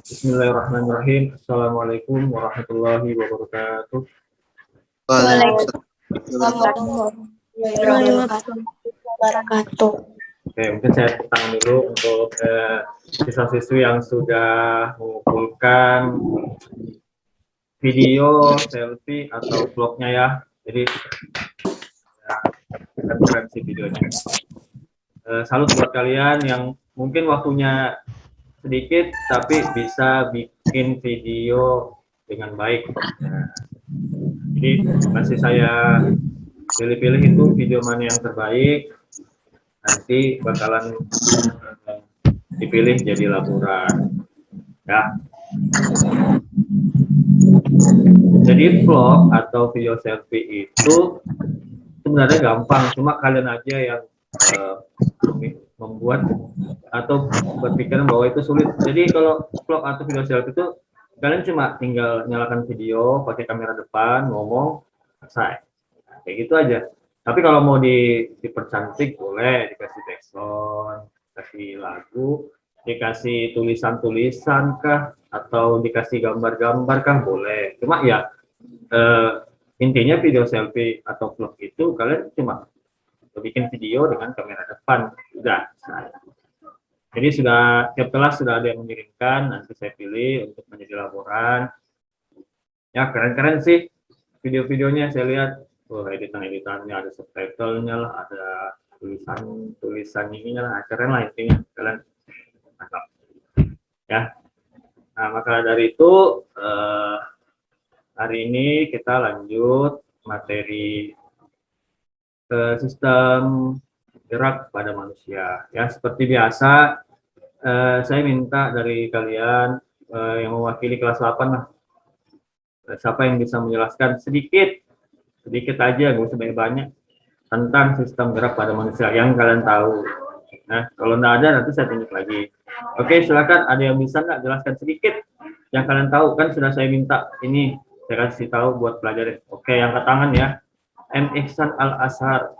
Bismillahirrahmanirrahim. Assalamualaikum warahmatullahi wabarakatuh. Waalaikumsalam. Warahmatullahi wabarakatuh. Oke, mungkin saya tepuk tangan dulu untuk siswa-siswi yang sudah mengumpulkan video, selfie, atau vlognya ya. Jadi, keren sih videonya. Salut buat kalian yang mungkin waktunya sedikit, tapi bisa bikin video dengan baik. Jadi, masih saya pilih-pilih itu video mana yang terbaik, nanti bakalan dipilih jadi laporan ya. Jadi vlog atau video selfie itu sebenarnya gampang, cuma kalian aja yang membuat atau berpikiran bahwa itu sulit. Jadi kalau vlog atau video selfie itu kalian cuma tinggal nyalakan video pakai kamera depan, ngomong, selesai. Kayak gitu aja. Tapi kalau mau dipercantik boleh dikasih background, dikasih lagu, dikasih tulisan-tulisan kah, atau dikasih gambar-gambar kah boleh. Cuma ya intinya video selfie atau vlog itu kalian cuma bikin video dengan kamera depan, udah. Jadi sudah tiap kelas sudah ada yang mengirimkan, nanti saya pilih untuk menjadi laporan. Ya keren-keren sih video-videonya, saya lihat. Oh, editan-editannya ada subtitlenya lah, ada tulisan ininya lah, keren lah intinya, kalian mantap ya. Nah maka dari itu hari ini kita lanjut materi sistem gerak pada manusia ya. Seperti biasa saya minta dari kalian yang mewakili kelas 8 lah, siapa yang bisa menjelaskan sedikit aja, gak usah banyak-banyak, tentang sistem gerak pada manusia yang kalian tahu. Nah, kalau nggak ada nanti saya tunjuk lagi. Oke, silakan. Ada yang bisa nggak jelaskan sedikit yang kalian tahu? Kan sudah saya minta ini, saya kasih tahu buat pelajarin. Oke, yang angkat tangan ya. M. Ihsan Al-Azhar.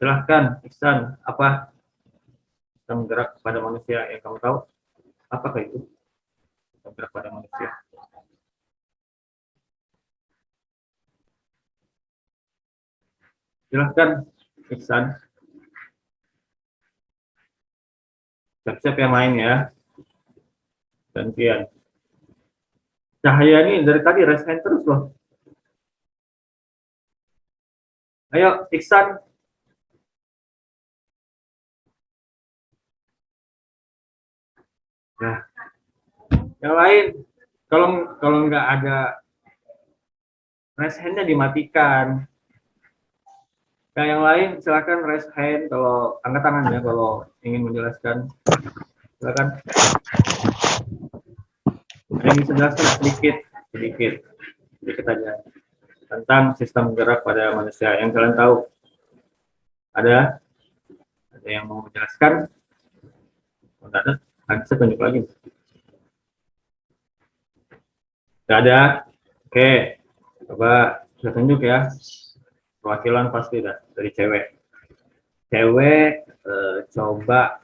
Silahkan, Ihsan. Apa sistem gerak pada manusia yang kamu tahu? Apakah itu sistem gerak pada manusia? Silahkan, Ihsan. Siap-siap yang lain ya. Gantian. Cahaya ini dari tadi raise hand terus loh. Ayo, Ihsan. Nah, yang lain, kalau nggak ada raise hand-nya dimatikan. Nah, yang lain silakan raise hand kalau angkat tangan ya kalau ingin menjelaskan. Silakan. Ada yang bisa jelaskan sedikit aja tentang sistem gerak pada manusia yang kalian tahu. Ada yang mau menjelaskan? Kalau tidak ada, nanti saya tunjuk lagi. Tidak ada? Oke, coba saya tunjuk ya. Perwakilan pasti dah dari cewek. Coba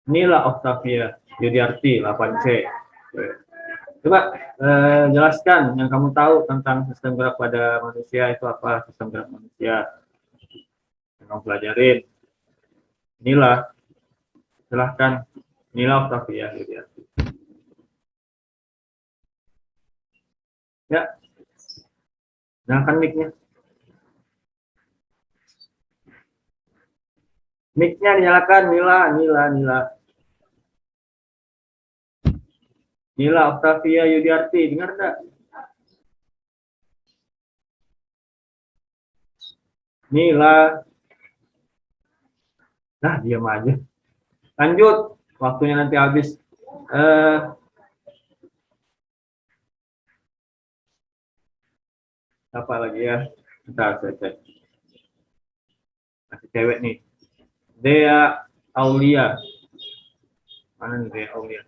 Nila Octavia Yudiarti 8C. Coba jelaskan yang kamu tahu tentang sistem gerak pada manusia itu apa, sistem gerak manusia yang kamu pelajarin. Nila, silahkan. Nila Octavia Yudiarti. Ya, nyalakan mic-nya. Mic-nya dinyalakan, Nila Octavia Yudiarti, dengar enggak? Nila. Nah, diam aja. Lanjut, waktunya nanti habis. Apa lagi ya? Bentar, saya cek. Masih cewek nih. Dea Aulia. Mana nih Dea Aulia?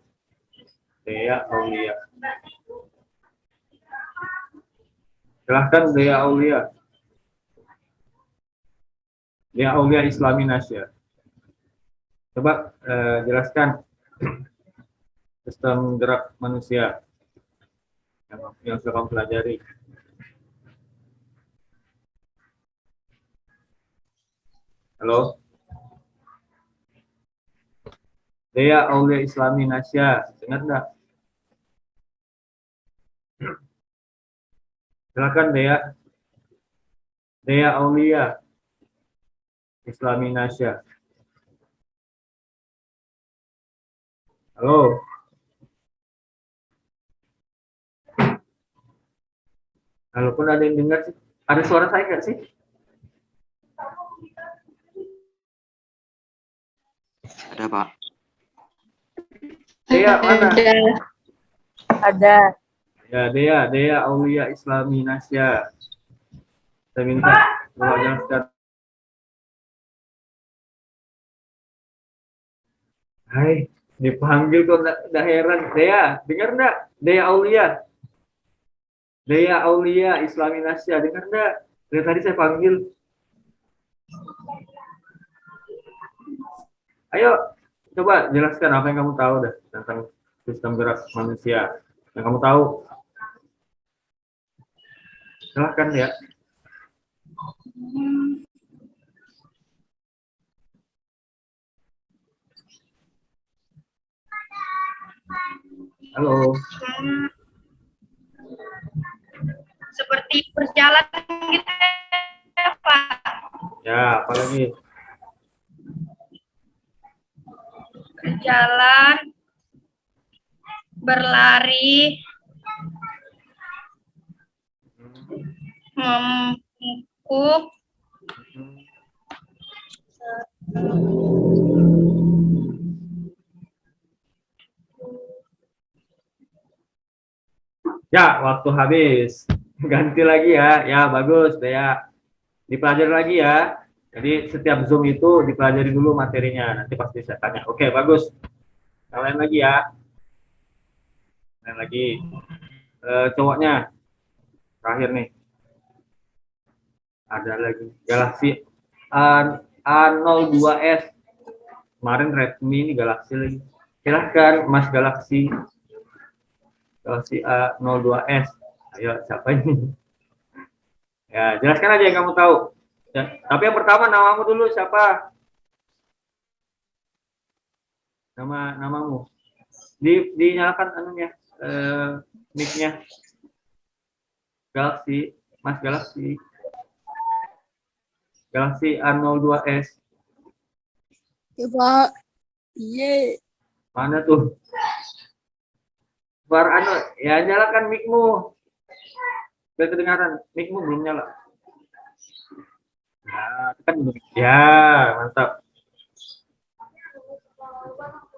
Dea Aulia. Silahkan Dea Aulia. Dea Aulia Islami Nasya. Coba jelaskan sistem gerak manusia yang sudah kamu pelajari. Halo? Dea Aulia Islami Nasya, dengar enggak? Silakan Dea. Dea Aulia Islami Nasya. Halo? Kalaupun ada yang dengar sih, ada suara saya nggak sih? Ada, Pak. Dea mana? Ada. Ya, Dea Aulia Islami Nasya. Saya minta coba jelaskan. Hai, dipanggil kok udah heran. Dea, dengar enggak? Dea Aulia. Dea Aulia Islami Nasya, dengar enggak? Dari tadi saya panggil. Ayo, coba jelaskan apa yang kamu tahu dah tentang sistem gerak manusia. Yang kamu tahu. Silahkan ya. Halo. Seperti perjalanan gitu ya, Pak. Ya, apa lagi? Berjalan, berlari, memukuk, Ya, waktu habis. Ganti lagi ya. Ya, bagus, Dea. Dipelajari lagi ya. Jadi setiap Zoom itu dipelajari dulu materinya. Nanti pasti saya tanya. Oke, bagus. Kalian lagi ya. Kalian lagi. Cowoknya. Terakhir nih. Ada lagi. Galaxy A02S. Kemarin Redmi, ini Galaxy lagi. Silahkan, Mas Galaxy. Galaxy A02S. Ayo, siapa ini? Ya, jelaskan aja yang kamu tahu. Ya, tapi yang pertama namamu dulu siapa? Namamu. Dinyalakan anunya, mic-nya. Galaxy, Mas Galaxy. Galaxy A02S. Ya, Pak. Iya. Mana tuh? Ya nyalakan mic-mu. Biar kedengaran, mic-mu belum nyala. Ya, kan ya, mantap.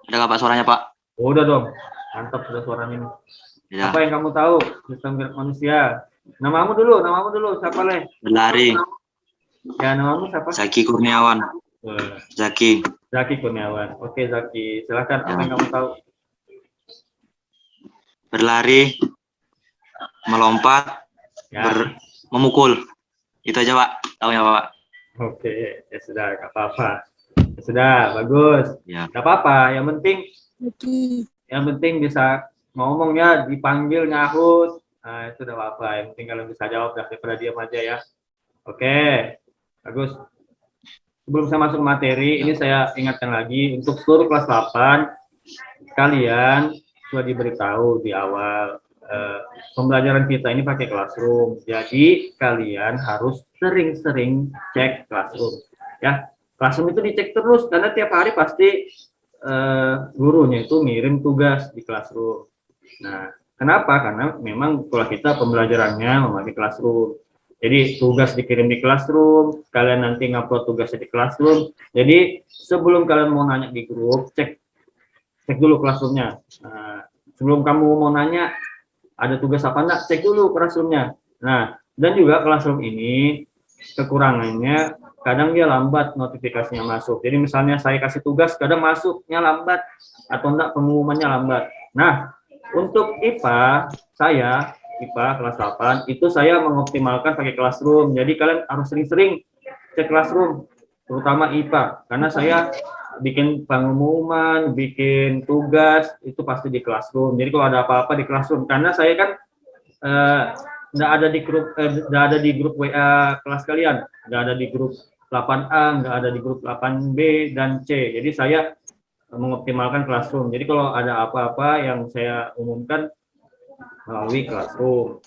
Ada nggak Pak suaranya, Pak? Udah dong, mantap sudah suaranya ini. Ya. Apa yang kamu tahu sistem gerak manusia? Namamu dulu, siapa leh? Berlari. Ya, namamu siapa? Zaki Kurniawan. Zaki. Zaki Kurniawan. Oke, Zaki, silakan. Ya. Apa yang kamu tahu? Berlari, melompat, Ya. memukul. Itu aja, Pak. Tahu ya, Pak? Oke, ya sudah, nggak apa-apa. Ya sudah, bagus. Ya. Nggak apa-apa. Yang penting bisa ngomongnya, dipanggil, nyahut. Nah, itu udah apa-apa. Yang penting kalau bisa jawab, daripada diam aja ya. Oke, bagus. Sebelum saya masuk materi, ini saya ingatkan lagi untuk seluruh kelas 8, kalian sudah diberitahu di awal pembelajaran kita ini pakai Classroom. Jadi kalian harus sering-sering cek Classroom. Ya, Classroom itu dicek terus karena tiap hari pasti gurunya itu ngirim tugas di Classroom. Nah, kenapa? Karena memang sekolah kita pembelajarannya memakai Classroom. Jadi tugas dikirim di Classroom, kalian nanti ngupload tugasnya di Classroom. Jadi sebelum kalian mau nanya di grup, cek dulu Classroom-nya. Nah, sebelum kamu mau nanya ada tugas apa enggak, cek dulu Classroom-nya. Nah, dan juga Classroom ini kekurangannya kadang dia lambat notifikasinya masuk. Jadi misalnya saya kasih tugas, kadang masuknya lambat atau enggak pengumumannya lambat. Nah, untuk IPA, IPA kelas 8, itu saya mengoptimalkan pakai Classroom. Jadi kalian harus sering-sering cek Classroom, terutama IPA. Karena saya bikin pengumuman, bikin tugas itu pasti di Classroom. Jadi kalau ada apa-apa di Classroom, karena saya kan nggak ada di grup WA kelas kalian, nggak ada di grup 8A, nggak ada di grup 8B dan C. Jadi saya mengoptimalkan Classroom. Jadi kalau ada apa-apa yang saya umumkan melalui Classroom.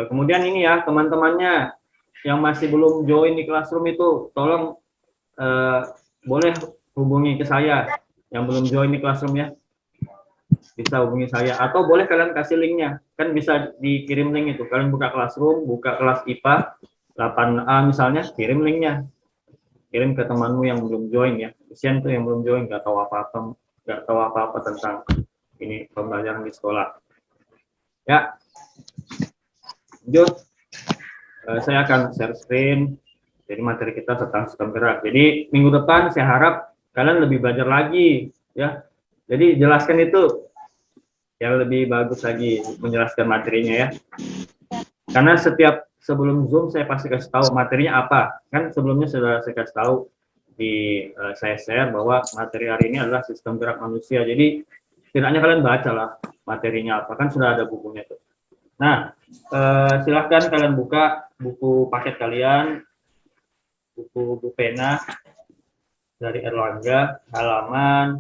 Kemudian ini ya, teman-temannya yang masih belum join di Classroom itu tolong boleh hubungi ke saya yang belum join di Classroom ya, bisa hubungi saya, atau boleh kalian kasih linknya, kan bisa dikirim link itu. Kalian buka Classroom, buka kelas IPA 8A misalnya, kirim linknya, kirim ke temanmu yang belum join ya. Kesian tuh yang belum join, nggak tahu apa-apa tentang ini pembelajaran di sekolah ya. Lanjut, saya akan share screen. Jadi materi kita tentang sistem gerak. Jadi minggu depan saya harap kalian lebih belajar lagi ya. Jadi jelaskan itu yang lebih bagus lagi, menjelaskan materinya ya. Karena sebelum Zoom saya pasti kasih tahu materinya apa. Kan sebelumnya sudah saya kasih tahu di saya share bahwa materi hari ini adalah sistem gerak manusia. Jadi setidaknya kalian baca lah materinya apa, kan sudah ada bukunya tuh. Nah, silahkan kalian buka buku paket kalian, buku pena dari Erlangga, halaman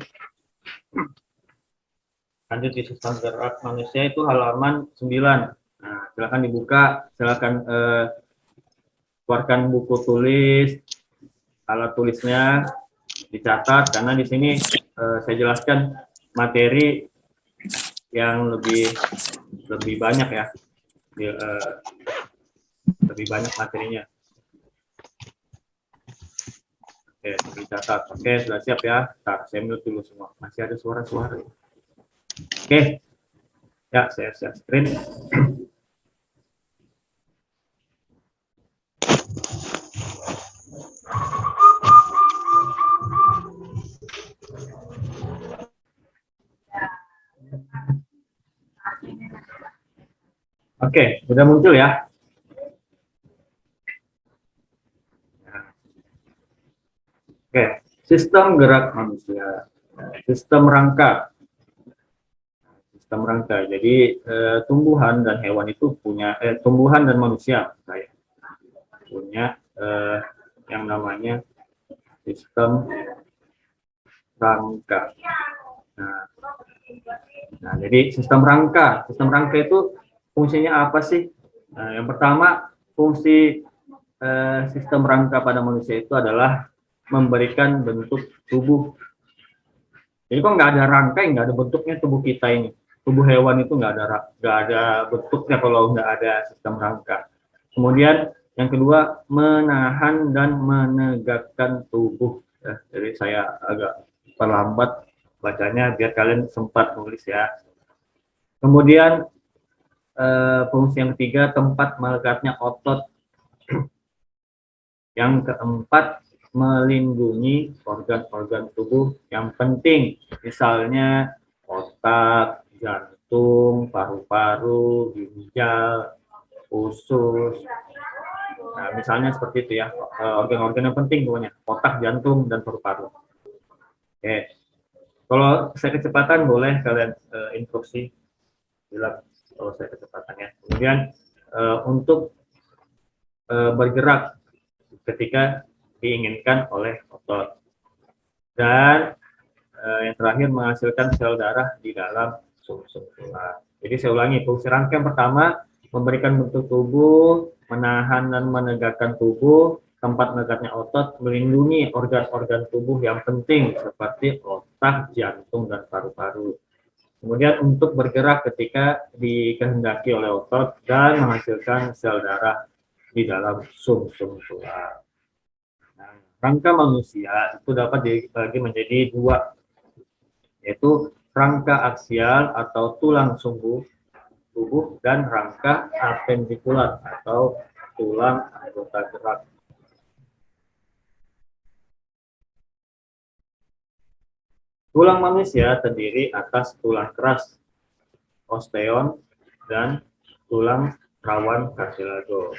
lanjut di sistem gerak manusia itu halaman 9. Nah, silakan dibuka, silakan keluarkan buku tulis, alat tulisnya dicatat, karena di sini saya jelaskan materi yang lebih banyak ya, lebih banyak materinya. Oke, dicatat. Oke, sudah siap ya. Ntar saya mute dulu semua. Masih ada suara-suara. Oke, ya saya share screen. Oke, sudah muncul ya. Oke, sistem gerak manusia, sistem rangka. Sistem rangka. Jadi tumbuhan dan hewan itu punya tumbuhan dan manusia saya punya yang namanya sistem rangka. Nah, jadi sistem rangka itu fungsinya apa sih? Nah, yang pertama, fungsi sistem rangka pada manusia itu adalah memberikan bentuk tubuh. Jadi kok nggak ada rangka, nggak ada bentuknya tubuh kita ini. Tubuh hewan itu nggak ada bentuknya kalau nggak ada sistem rangka. Kemudian yang kedua, menahan dan menegakkan tubuh. Ya, jadi saya agak perlambat bacanya biar kalian sempat nulis ya. Kemudian fungsi yang ketiga, tempat melekatnya otot. Yang keempat, melindungi organ-organ tubuh yang penting, misalnya otak, jantung, paru-paru, ginjal, usus. Nah, misalnya seperti itu ya, organ-organ yang penting pokoknya, otak, jantung, dan paru-paru. Oke, kalau saya kecepatan boleh kalian instruksi bilang kalau saya kecepatannya. Kemudian untuk bergerak ketika diinginkan oleh otot, dan yang terakhir menghasilkan sel darah di dalam sum-sum tulang. Jadi saya ulangi, fungsi rangka yang pertama memberikan bentuk tubuh, menahan dan menegakkan tubuh, tempat menegaknya otot, melindungi organ-organ tubuh yang penting seperti otak, jantung, dan paru-paru. Kemudian untuk bergerak ketika dikehendaki oleh otot dan menghasilkan sel darah di dalam sum-sum tulang. Nah, rangka manusia itu dapat dibagi menjadi dua, yaitu rangka aksial atau tulang sumbu tubuh dan rangka apendikular atau tulang anggota gerak. Tulang manusia terdiri atas tulang keras, osteon, dan tulang rawan kartilago.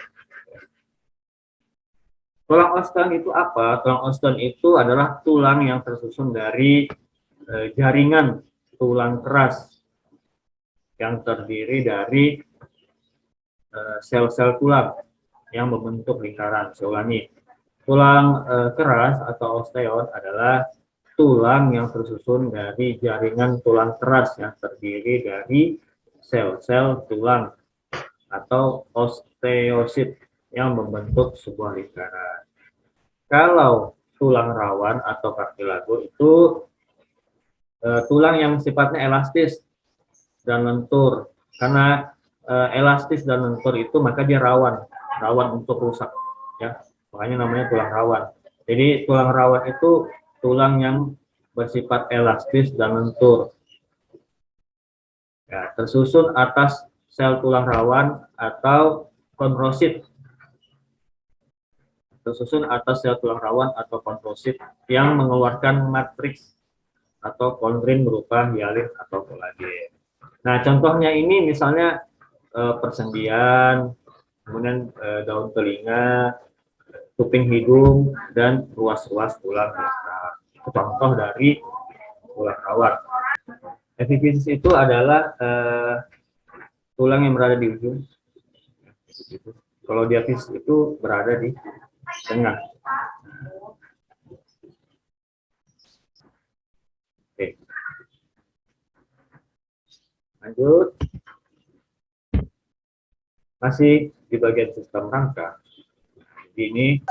Tulang osteo itu apa? Tulang osteo itu adalah tulang yang tersusun dari jaringan tulang keras yang terdiri dari sel-sel tulang yang membentuk lingkaran. Saya ulangi, tulang keras atau osteon adalah tulang yang tersusun dari jaringan tulang keras yang terdiri dari sel-sel tulang atau osteosit yang membentuk sebuah lingkaran. Kalau tulang rawan atau kartilago itu tulang yang sifatnya elastis dan lentur. Karena elastis dan lentur itu maka dia rawan untuk rusak, ya. Makanya namanya tulang rawan. Jadi tulang rawan itu tulang yang bersifat elastis dan lentur. Ya, tersusun atas sel tulang rawan atau kondrosit. Tersusun atas sel tulang rawan atau kondrosit yang mengeluarkan matriks atau kondrin berupa hialin atau kolagen. Nah, contohnya ini misalnya persendian, kemudian daun telinga, kuping hidung, dan ruas-ruas tulang belakang. Itu contoh dari tulang rawan. Epifisiis itu adalah tulang yang berada di ujung. Kalau diafisis itu berada di tengah. Oke. Lanjut. Masih di bagian sistem rangka. Ini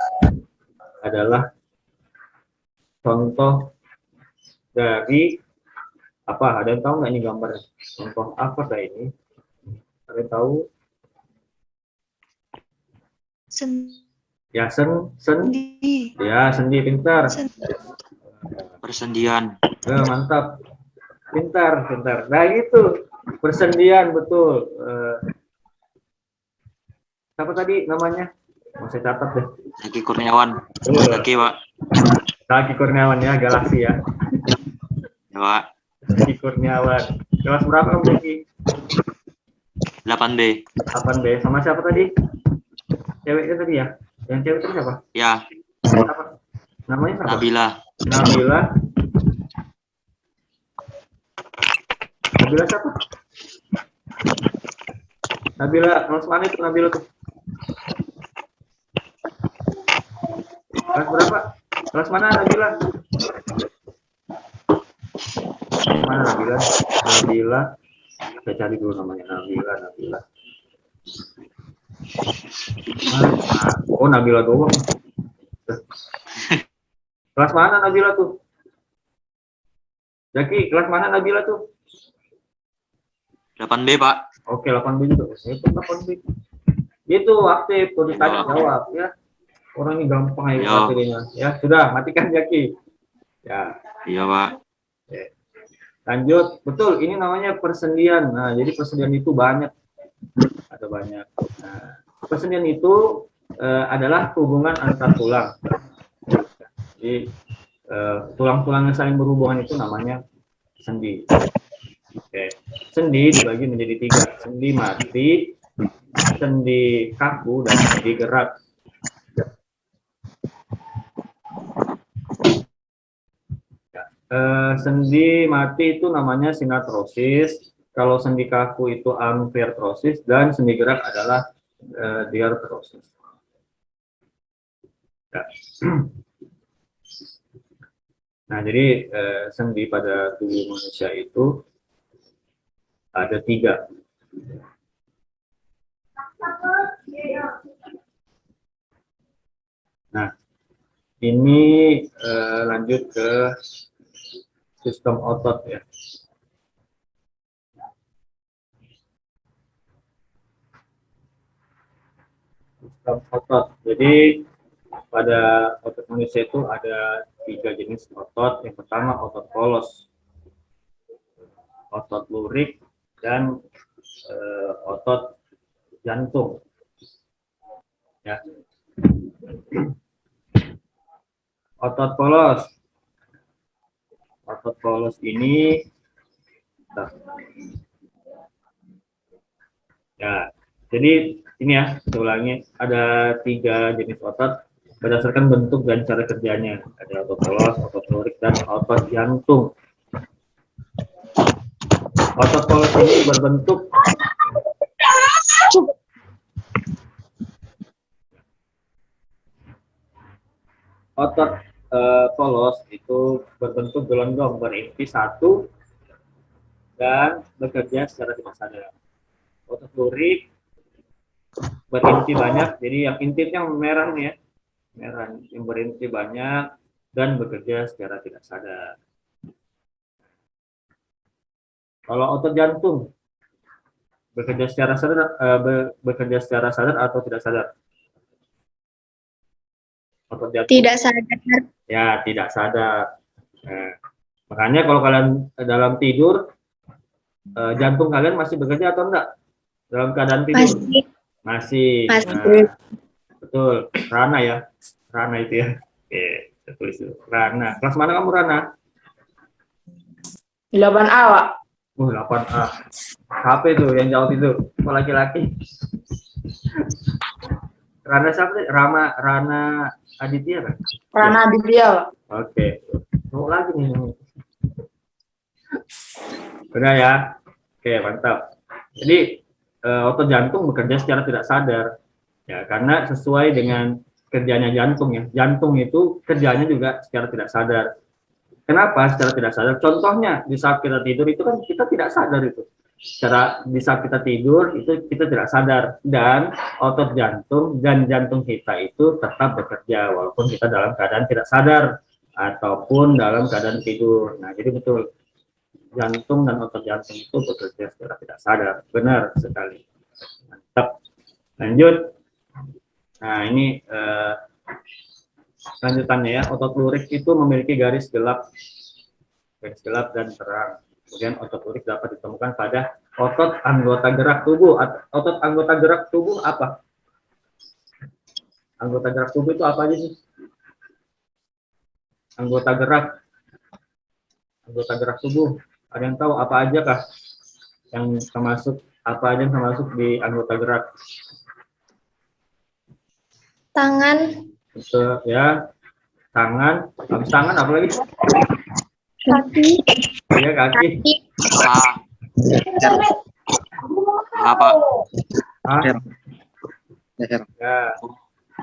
adalah contoh dari apa? Ada yang tahu nggak ini gambarnya? Contoh apa kayak ini? Ada yang tahu? Ya, sendi. Ya, sendi, pintar. Persendian. Mantap. Pintar. Nah, gitu. Persendian, betul. Siapa tadi namanya? Mau saya catat deh. Zaki Kurniawan. Zaki, Pak. Zaki Kurniawan ya, Galaksi ya. Ya, Pak. Zaki Kurniawan. Kelas berapa kamu, Zaki? 8B. 8B. Sama siapa tadi? Ceweknya tadi ya? Yang cewek tadi siapa? Ya. Siapa? Namanya siapa? Nabila. Nabila siapa? Nabila, kelas mana itu Nabila tuh? Kelas berapa? Kelas mana Nabila? Mana Nabila? Nabila. Saya cari dulu namanya Nabila. Oh, Nabila doang. Kelas mana Nabila tuh? Zaki, kelas mana Nabila tuh? 8B, Pak. Oke, 8B juga. Itu 8B. Itu aktif, tuh ditanya jawab ya. Orang ini gampang ya materinya. Ya, sudah, matikan Zaki. Ya. Iya, Pak. Oke. Lanjut, betul, ini namanya persendian. Nah, jadi persendian itu banyak. Ada banyak. Nah, persendian itu adalah hubungan antar tulang. Jadi tulang-tulang yang saling berhubungan itu namanya sendi. Oke. Sendi dibagi menjadi 3, sendi mati, sendi kaku, dan sendi gerak. Sendi mati itu namanya sinatrosis, kalau sendi kaku itu amfiartrosis, dan sendi gerak adalah diartrosis. Ya. Nah, jadi sendi pada tubuh manusia itu ada 3. Nah, ini lanjut ke sistem otot ya. Sistem otot. Jadi pada otot manusia itu ada 3 jenis otot. Yang pertama otot polos, otot lurik, dan otot jantung. Ya. Otot polos. Otot polos ini ya. Jadi ini ya, saya ulangi, ada 3 jenis otot. berdasarkan bentuk dan cara kerjanya. Ada otot polos, otot lurik, dan otot jantung. Otot polos ini berbentuk otot polos itu berbentuk gelondong berinti satu dan bekerja secara tidak sadar. Otot lurik berinti banyak, jadi yang intinya merah nih ya, merah yang berinti banyak dan bekerja secara tidak sadar. Kalau otot jantung bekerja secara sadar, bekerja secara sadar atau tidak sadar? Otot jantung Tidak sadar. ya tidak sadar. Nah, makanya kalau kalian dalam tidur, jantung kalian masih bekerja atau enggak dalam keadaan tidur? Masih. Masih. Masih. Nah, betul, Rana ya, Rana itu ya. Oke, saya tulis dulu. Rana. Kelas mana kamu Rana? 8A, Pak. 8A. HP tuh yang jawab itu, oh, laki-laki. Rana siapa sih? Rana Aditya kan? Rana Aditya, Pak. Oke. Mau lagi nih. Udah ya. Oke, mantap. Jadi otot jantung bekerja secara tidak sadar. Ya, karena sesuai dengan kerjanya jantung ya. Jantung itu kerjanya juga secara tidak sadar. Kenapa secara tidak sadar? Contohnya di saat kita tidur itu kan kita tidak sadar itu. Di saat kita tidur itu kita tidak sadar dan otot jantung dan jantung kita itu tetap bekerja walaupun kita dalam keadaan tidak sadar ataupun dalam keadaan tidur. Nah, jadi betul jantung dan otot jantung itu bekerja secara tidak sadar. Benar sekali. Mantap. Lanjut. Nah, ini lanjutannya ya. Otot lurik itu memiliki garis gelap dan terang. Kemudian otot lurik dapat ditemukan pada otot anggota gerak tubuh. Otot anggota gerak tubuh apa? Anggota gerak tubuh itu apa aja sih? Anggota gerak tubuh. Ada yang tahu apa aja kah? Yang termasuk apa aja yang termasuk di anggota gerak? Tangan. Betul ya. Tangan. Habis tangan apa lagi? Kaki. Ya kaki. Apa? Ah, ya.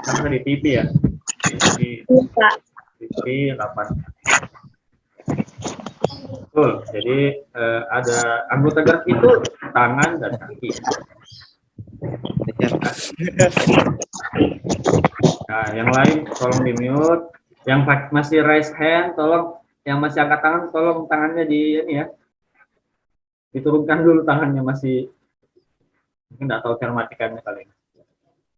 Kan di TV ya. TV 8. Betul. Jadi ada anggota gerak itu tangan dan kaki. Nah, yang lain tolong di mute. Yang masih raise hand, tolong. Yang masih angkat tangan, tolong tangannya di ini ya. Diturunkan dulu tangannya masih. Mungkin nggak tahu cara matikannya kali ini.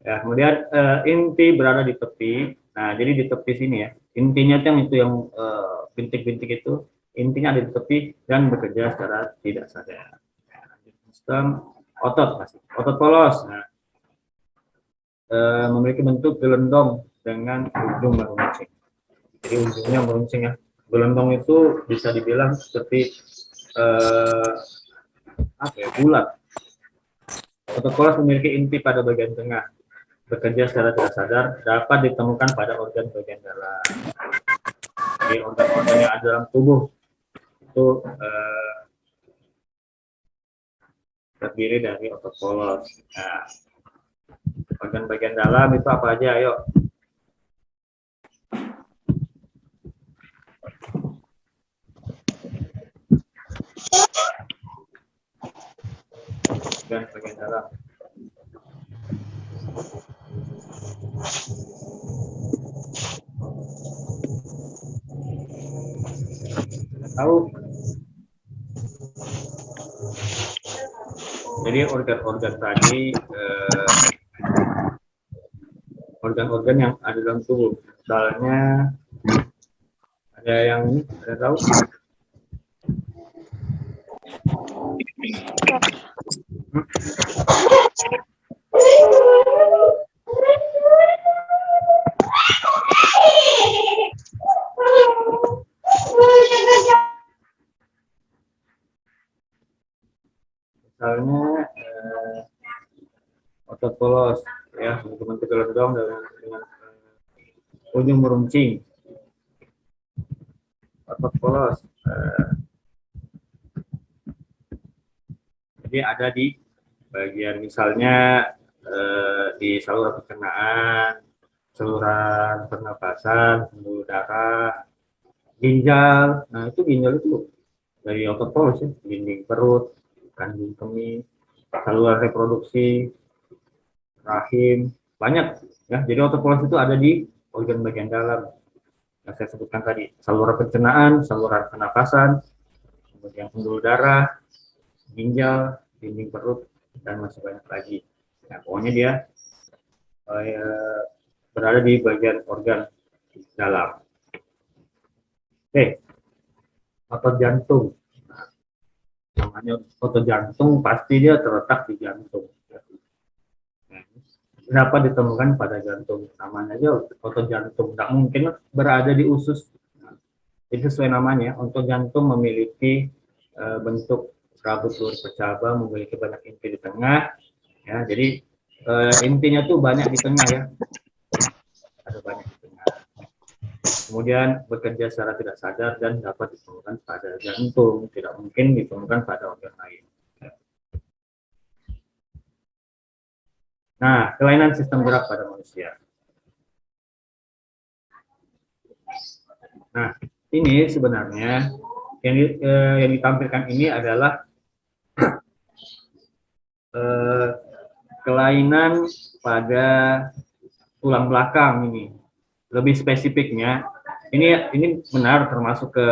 Ya, kemudian inti berada di tepi. Nah, jadi di tepi sini ya. Intinya itu yang bintik-bintik itu. Intinya ada di tepi dan bekerja secara tidak sadar. Sistem otot masih. Otot polos. Nah, memiliki bentuk gelondong dengan ujung meruncing. Jadi ujungnya meruncing ya. Gelondong itu bisa dibilang seperti apa ya, bulat. Otot polos memiliki inti pada bagian tengah. Bekerja secara tidak sadar dapat ditemukan pada organ bagian dalam. Jadi organ-organ yang ada dalam tubuh itu terdiri dari otot polos. Nah, organ bagian dalam itu apa aja? Ayo. Organ bagian dalam. Tahu? Jadi organ-organ tadi organ-organ yang ada dalam tubuh. Misalnya ada yang ini, ada tahu? Misalnya otot polos ya, teman-teman gelondong dengan ujung meruncing, otot polos. Jadi ada di bagian misalnya di saluran pencernaan, saluran pernapasan, pembuluh darah, ginjal. Nah itu ginjal itu dari otot polos ya, dinding perut, kandung kemih, saluran reproduksi, rahim, banyak ya. Jadi otot polos itu ada di organ bagian dalam yang saya sebutkan tadi, saluran pencernaan, saluran pernapasan, kemudian pembuluh darah, ginjal, dinding perut, dan masih banyak lagi. Nah, pokoknya dia berada di bagian organ dalam. Oke, otot jantung. Nah, namanya otot jantung pasti dia terletak di jantung. Nah, kenapa ditemukan pada jantung? Namanya aja otot jantung. Tidak mungkin berada di usus. Nah, itu sesuai namanya. Otot jantung memiliki bentuk rambut luar bercabang, memiliki banyak inti di tengah, ya. Jadi intinya tuh banyak di tengah ya, ada banyak di tengah. Kemudian bekerja secara tidak sadar dan dapat ditemukan pada jantung, tidak mungkin ditemukan pada organ lain. Nah, kelainan sistem gerak pada manusia. Nah, ini sebenarnya yang ditampilkan ini adalah kelainan pada tulang belakang ini. Lebih spesifiknya, ini benar termasuk ke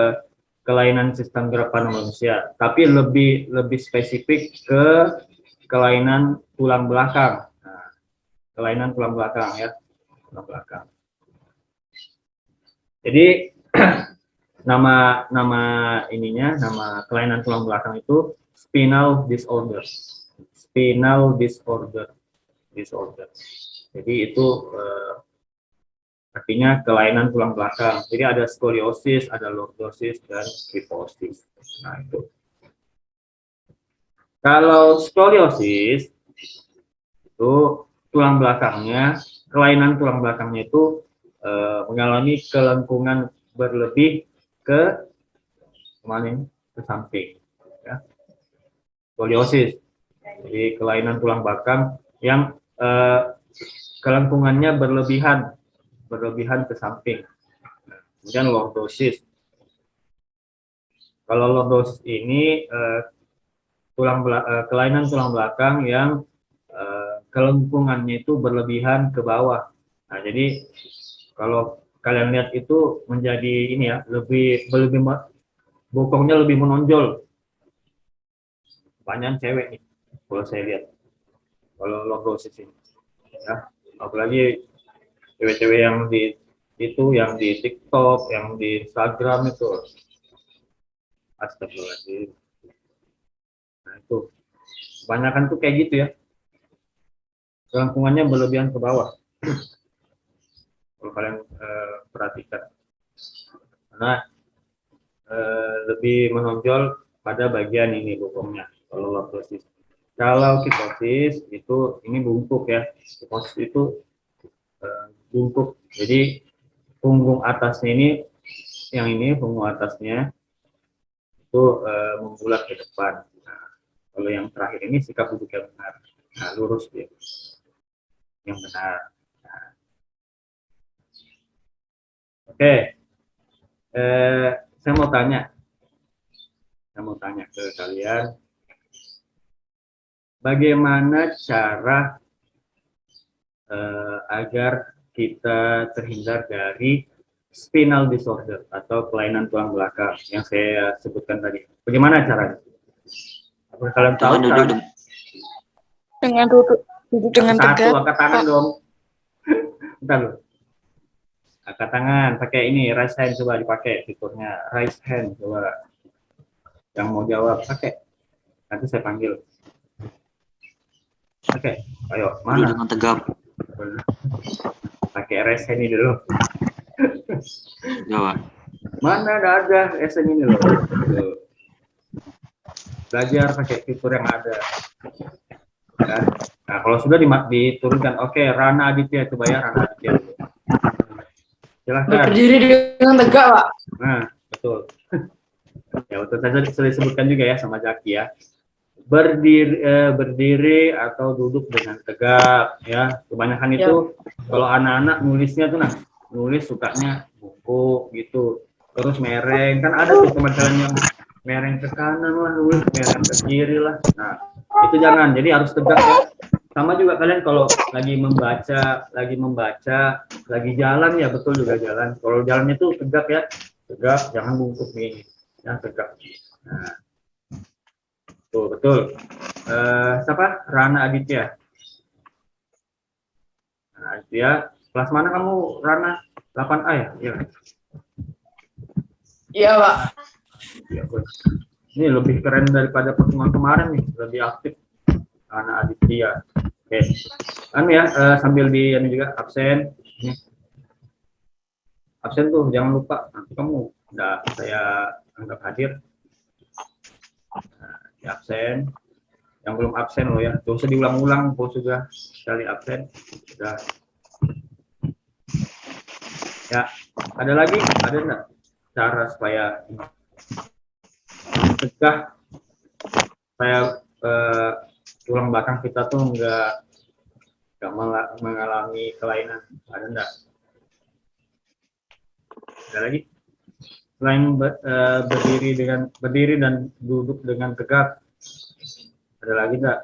kelainan sistem gerak pada manusia, tapi lebih spesifik ke kelainan tulang belakang. Nah, kelainan tulang belakang ya, tulang belakang. Jadi nama kelainan tulang belakang itu spinal disorder. Spinal disorder. Jadi itu artinya kelainan tulang belakang. Jadi ada skoliosis, ada lordosis, dan kyphosis. Nah itu. Kalau skoliosis itu tulang belakangnya, kelainan tulang belakangnya itu mengalami kelengkungan berlebih ke mana? Ke samping. Ya. Skoliosis. Jadi kelainan tulang belakang yang kelengkungannya berlebihan ke samping. Kemudian lordosis. Kalau lordosis ini kelainan tulang belakang yang kelengkungannya itu berlebihan ke bawah. Nah, jadi kalau kalian lihat itu menjadi ini ya, lebih bokongnya lebih menonjol. Banyak cewek nih, kalau saya lihat. Kalau lordosis ini, ya, apalagi cewek-cewek yang di TikTok, yang di Instagram itu, astagfirullahaladzim. Nah itu, kebanyakan tuh kayak gitu ya, kelengkungannya berlebihan ke bawah. Kalau kalian perhatikan, karena lebih menonjol pada bagian ini bokongnya. Kalau lordosis. Kalau kyphosis itu ini bungkuk ya. Kyphosis itu bungkuk. Jadi punggung atasnya ini, yang ini punggung atasnya itu membulat ke depan. Nah, kalau yang terakhir ini sikap duduk yang benar. Nah, lurus dia. Yang benar. Nah. Oke. Saya mau tanya ke kalian. Bagaimana cara agar kita terhindar dari spinal disorder atau kelainan tulang belakang yang saya sebutkan tadi? Bagaimana caranya? Apakah kalian tahu? Dengan duduk dengan tegak. Angkat tangan dong. Bentar loh. Angkat tangan, pakai ini, raise hand, coba dipakai fiturnya. Raise hand, coba. Yang mau jawab, pakai. Nanti saya panggil. Oke, ayo, mana? Dengan tegap. Pakai raise hand ini dulu. Jawab. Mana ada raise hand ini loh. Belajar pakai fitur yang ada. Nah, kalau sudah diturunkan, oke, Rana Aditya, coba ya, Rana Aditya. Silahkan. Berdiri dengan tegak, Pak. Nah, betul. Ya, betul. Saya sudah disebutkan juga ya sama Jaki ya. Berdiri atau duduk dengan tegak ya. Kebanyakan itu kalau anak-anak nulisnya tuh nulis sukanya bungkuk gitu. Terus mereng, kan ada tuh teman-teman yang mereng ke kanan lah, nulis mereng ke kiri lah. Nah, itu jangan. Jadi harus tegak ya. Sama juga kalian kalau lagi membaca, lagi jalan ya betul juga jalan. Kalau jalannya tuh tegak ya, tegak, jangan bungkuk nih, yang tegak. Nah, betul. Siapa? Rana Aditya. Nah, Aditya, kelas mana kamu, Rana? 8A ya? Iya. Iya, Pak. Ya, ini lebih keren daripada pertemuan kemarin nih, lebih aktif. Rana Aditya. Oke. Ya, sambil di ini juga absen. Ini. Absen tuh jangan lupa, nanti kamu udah saya anggap hadir. Nah, di absen. Yang belum absen loh ya, gak usah diulang-ulang, kalau sudah sekali absen sudah. Ya, ada lagi, ada enggak cara supaya mencegah supaya tulang belakang kita tuh nggak mengalami kelainan? Ada enggak? Ada lagi? Selain berdiri dan duduk dengan tegak, ada lagi enggak?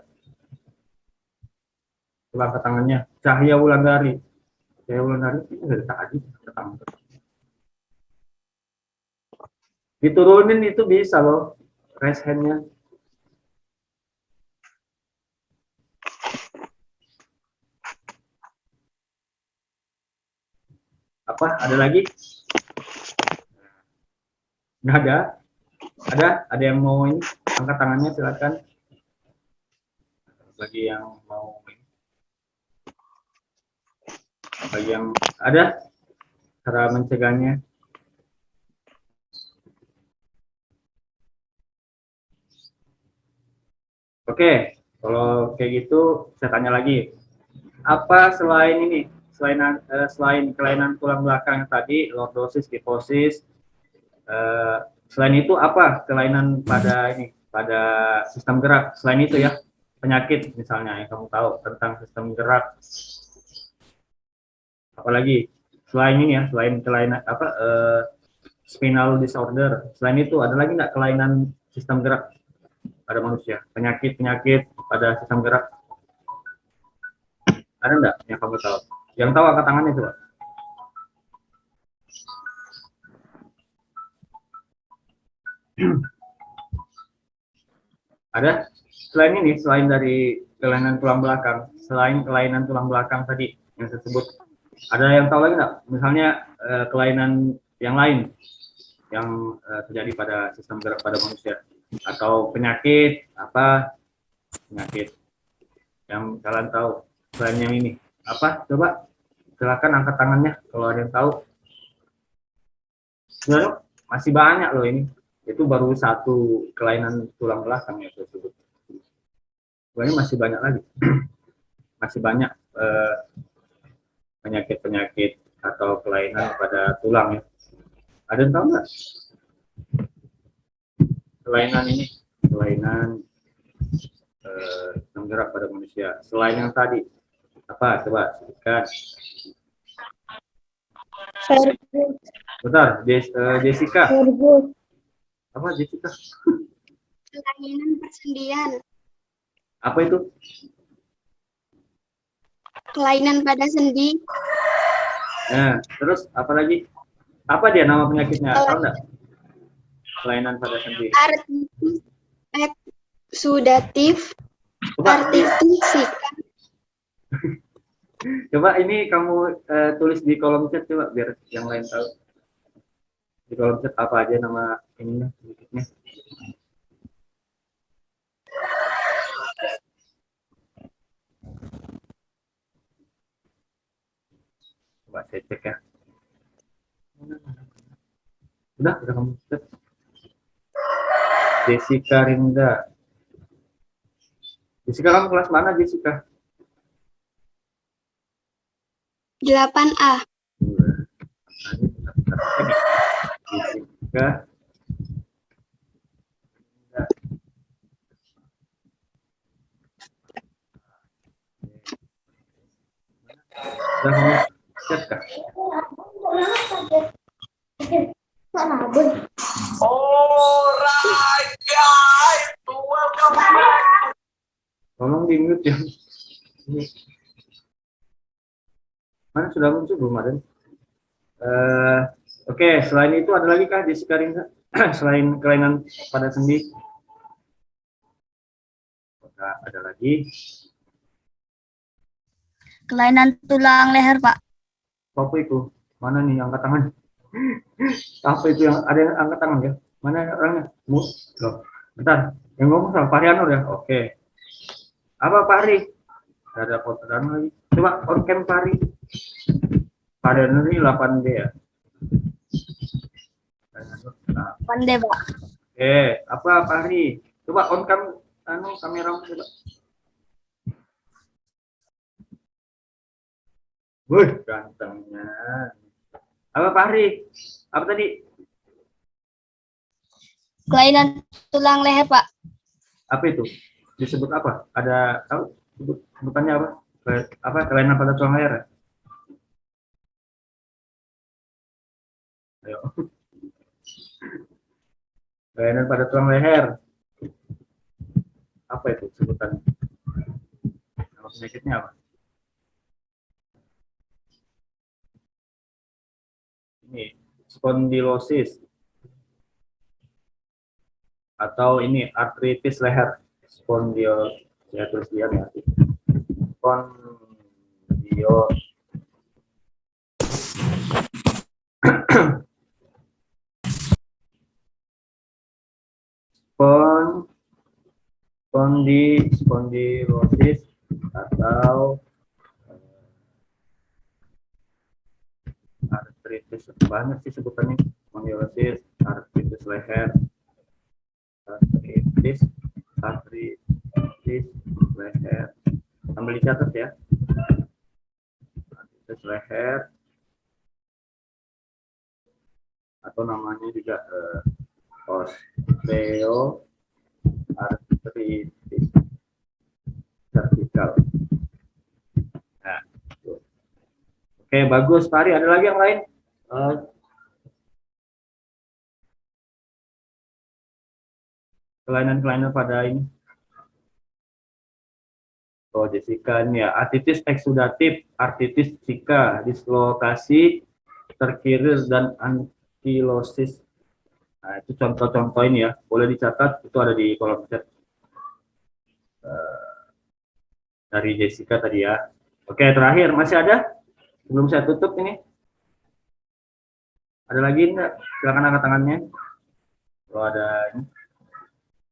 Angkat tangannya. Cahya Wulandari. Cahya Wulandari itu dari tadi ketemu. Diturunin itu bisa loh, raise hand-nya. Apa? Ada lagi? Nggak ada? Ada yang mau ini? Angkat tangannya silakan. Bagi yang mau ini. Bagi yang ada cara mencegahnya. Oke, kalau kayak gitu saya tanya lagi. Apa selain ini, selain kelainan tulang belakang yang tadi, lordosis, kifosis, selain itu apa kelainan pada sistem gerak? Selain itu ya, penyakit misalnya yang kamu tahu tentang sistem gerak. Apalagi selain ini ya, selain kelainan spinal disorder, selain itu ada lagi nggak kelainan sistem gerak pada manusia? Penyakit pada sistem gerak? Ada enggak yang kamu tahu? Yang tahu angkat tangannya coba. Ada? Selain ini, selain dari kelainan tulang belakang, selain kelainan tulang belakang tadi yang saya sebut, ada yang tahu lagi enggak? Misalnya kelainan yang lain yang terjadi pada sistem gerak pada manusia, atau penyakit yang kalian tahu selain yang ini apa? Coba silakan angkat tangannya kalau ada yang tahu. Sebenarnya masih banyak loh ini. Itu baru satu kelainan tulang belakang yang saya sebut. Sebenarnya masih banyak lagi. Masih banyak penyakit-penyakit atau kelainan pada tulang ya. Ada yang tahu nggak? Kelainan ini, kelainan sistem gerak pada manusia. Selain yang tadi, apa? Coba sebutkan. Bentar, Jessica. Apa Jessica? Kelainan persendian. Apa itu? Kelainan pada sendi. Nah, terus apa lagi? Apa dia nama penyakitnya? Tahu nggak? Kelainan pada sendi. Artritis eksudatif. Artritis sikap. Coba ini kamu tulis di kolom chat coba biar yang lain tahu. Di kolom chat apa aja nama ininya, penyakitnya. Coba saya cek ya. Udah kamu chat. Jessica Rinda. Jessica, kamu kelas mana, Jessica? 8A. Nah, ini Jessica. Sudah mau chat kah? Alright guys, welcome back. Tolong di mute ya. Ini. Mana sudah muncul belum ada? Oke, selain itu ada lagi kah Jessica Rinda? Selain kelainan pada sendi? Apakah ada lagi? Kelainan tulang leher, Pak. Apa itu? Mana nih angkat tangan? Apa itu yang ada yang angkat tangan ya? Mana orangnya? Loh, bentar. Yang ngomong sama Fahri Anur ya? Oke. Apa Fahri? Ada foto lagi. Coba on cam Fahri. Fahri Anur ini 8D ya? Nah, Pandai, Pak. oke, apa Fahri? Coba on cam kamera coba. Wih, gantengnya. Apa Fahri? Apa tadi? Kelainan tulang leher, Pak. Apa itu? Disebut apa? Ada tahu? Sebutannya apa? Apa kelainan pada tulang leher? Ayo. Kelainan pada tulang leher. Apa itu sebutannya? Nama penyakitnya apa? Ini spondylosis atau ini artritis leher. Ya terus dia ya. Spondio. Spondylosis atau artritis, banyak sih sebutannya. Spondylosis, artritis leher, artritis leher. Sambil dicatat ya. Artritis leher atau namanya juga osteoartritis vertikal. Nah, tuh. Oke, bagus. Fahri, ada lagi yang lain? Kelainan-kelainan pada ini. Oh, Jessica ini ya. Artritis eksudatif, artritis Zika, dislokasi terkiris dan ankilosis. Nah, itu contoh-contoh ini ya. Boleh dicatat, itu ada di kolom chat. Dari Jessica tadi ya. Oke, terakhir. Masih ada? Sebelum saya tutup ini. Ada lagi enggak? Silakan angkat tangannya. Kalau ada ini.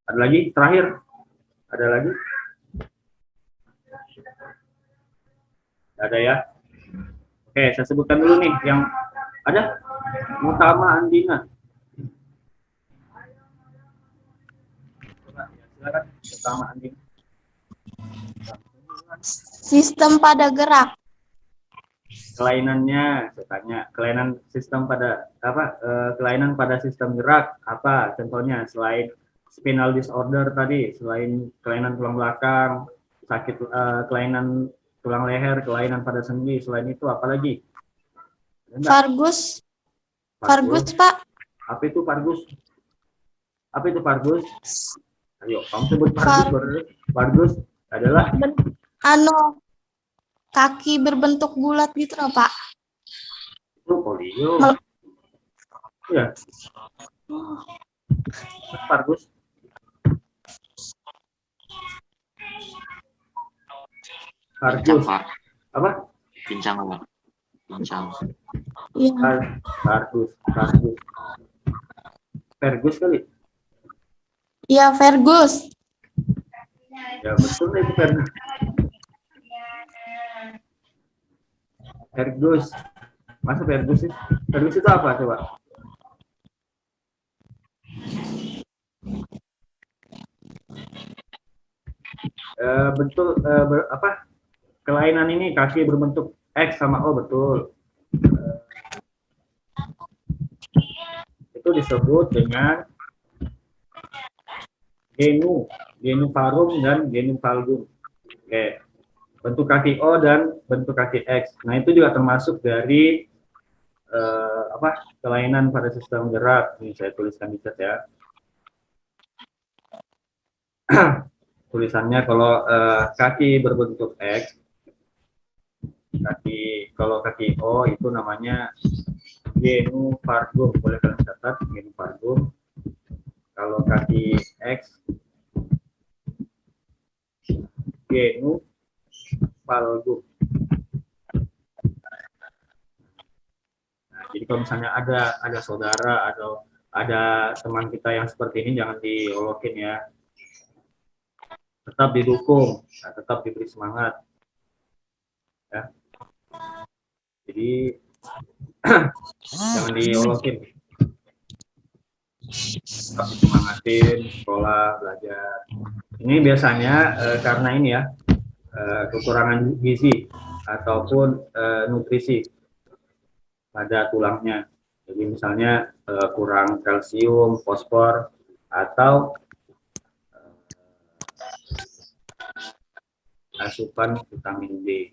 Ada lagi? Terakhir. Ada lagi? Ada ya? Oke, saya sebutkan dulu nih yang ada. Mutama Andina. Silakan, Mutama Andina. Sistem pada gerak. Kelainannya, saya tanya, kelainan sistem pada apa? Kelainan pada sistem gerak apa? Contohnya selain spinal disorder tadi, selain kelainan tulang belakang, sakit kelainan tulang leher, kelainan pada sendi, selain itu apa lagi? Vargus. Vargus, Pak. Apa itu Vargus? Apa itu Vargus? Ayo, kamu sebut Vargus. Vargus adalah Kaki berbentuk bulat gitu loh, Pak. itu polio. Ya. Vargus. Pincang, Vargus. Pak. Apa? Pincang, Pak. Pincang. Iya. Vargus. Vargus kali. Iya, Vargus. Ya betul itu Vargus. Vargus. Masa Vargus sih? Vargus itu apa coba? Apa? Kelainan ini kaki berbentuk X sama O, betul. disebut dengan genu varum dan genu valgum. Oke. Bentuk kaki O dan bentuk kaki X. Nah, itu juga termasuk dari kelainan pada sistem gerak. Ini saya tuliskan di chat ya. Tulisannya kalau kaki berbentuk X, kalau kaki O itu namanya genu valgum. Boleh kalian catat genu valgum. Kalau kaki X, genu valgum. Nah, jadi kalau misalnya ada saudara atau ada teman kita yang seperti ini, jangan diolokin ya. Tetap didukung, tetap diberi semangat. Ya. Jadi jangan diolokin. Tetap disemangatin, sekolah, belajar. Ini biasanya karena ini ya, kekurangan gizi ataupun nutrisi pada tulangnya. Jadi misalnya kurang kalsium, fosfor, atau asupan vitamin D.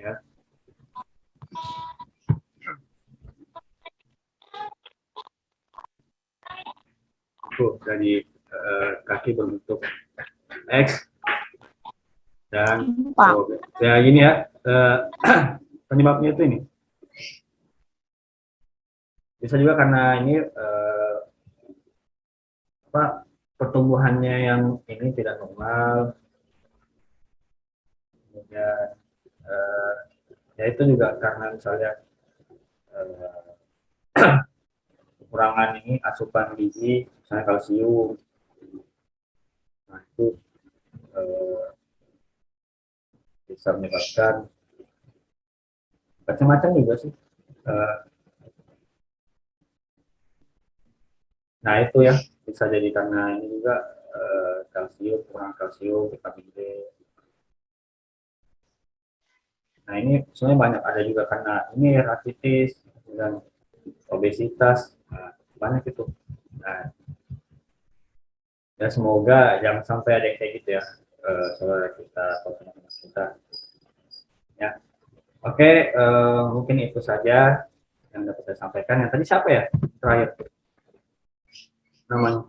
Ya. Dari kaki berbentuk X dan ya gini ya, penyebabnya itu ini bisa juga karena ini pertumbuhannya yang ini tidak normal, kemudian ya itu juga karena misalnya kekurangan ini asupan gizi, misalnya kalsium. Nah, itu bisa menyebabkan macam-macam juga sih. Nah, itu ya bisa jadi karena ini juga kalsium, kurang kalsium, vitamin D. Nah, ini sebenarnya banyak, ada juga karena ini hepatitis dan obesitas. Nah, banyak itu. Nah, ya semoga jangan sampai ada yang kayak gitu ya, saudara kita atau teman-teman kita. Ya, oke, mungkin itu saja yang dapat saya sampaikan. Yang tadi siapa ya terakhir namanya?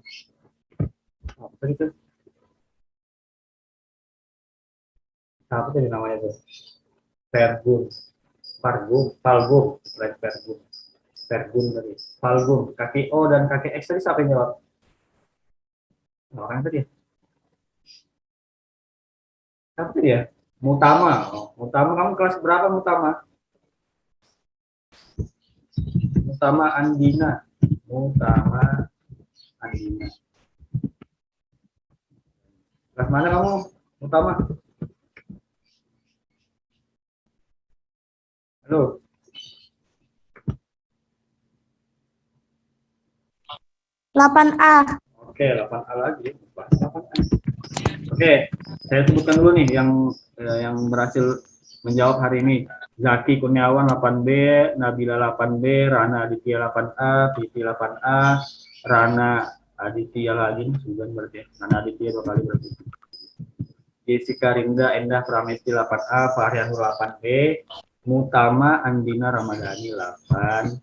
Apa tadi tuh? Apa tadi namanya tuh? Valgum tadi. Valgum, kaki O dan kaki X tadi siapa yang jawab? Orang tadi ya? Siapa tadi ya? Mutama. Mutama, kamu kelas berapa Mutama? Mutama Andina. Kelas mana kamu Mutama? Halo. Delapan A. Oke, 8A lagi. 8A. Oke, saya sebutkan dulu nih yang berhasil menjawab hari ini. Zaki Kurniawan 8B, Nabila 8B, Rana Aditya 8A, Titi 8A, Rana Aditya lagi 9 berarti. Rana Aditya 2 kali berarti. Jessica Rinda Endah Pramesti 8A, Fahrianur 8B, Mutama Andina Ramadhani 8.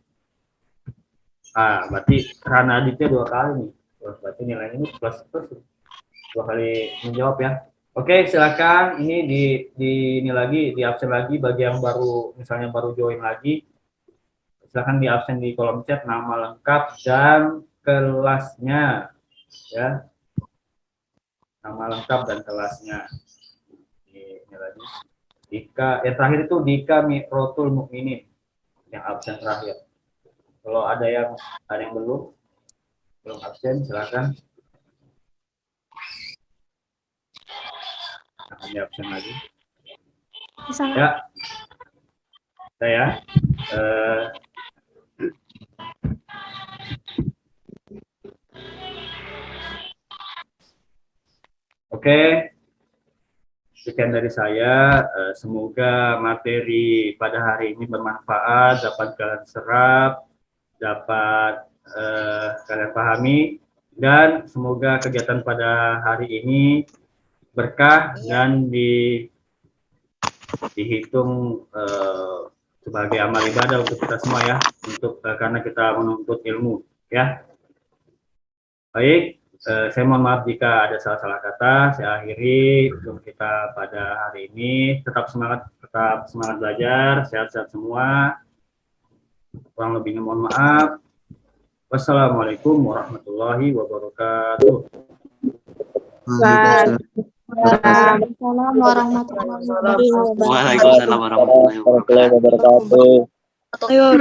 Berarti Rana Aditya 2 kali nih. Berarti nilainya ini plus 2 kali menjawab ya. Oke, silakan ini ini lagi di absen lagi bagi yang baru, misalnya baru join lagi. Silakan di absen di kolom chat nama lengkap dan kelasnya ya. Nama lengkap dan kelasnya. Ini lagi. Dika, yang terakhir itu Dika Mirotul Mukminin yang absen terakhir. Kalau ada yang belum absen, silakan. Akan di absen lagi. Ya, saya. Oke. Sekian dari saya, semoga materi pada hari ini bermanfaat, dapat kalian serap, dapat kalian pahami, dan semoga kegiatan pada hari ini berkah dan dihitung sebagai amal ibadah untuk kita semua ya, untuk karena kita menuntut ilmu ya. Baik, saya mohon maaf jika ada salah-salah kata. Saya akhiri untuk kita pada hari ini. Tetap semangat belajar, sehat-sehat semua. Kurang lebihnya mohon maaf. Wassalamualaikum warahmatullahi wabarakatuh. Waalaikumsalam warahmatullahi wabarakatuh. Waalaikumsalam warahmatullahi wabarakatuh. Ayo,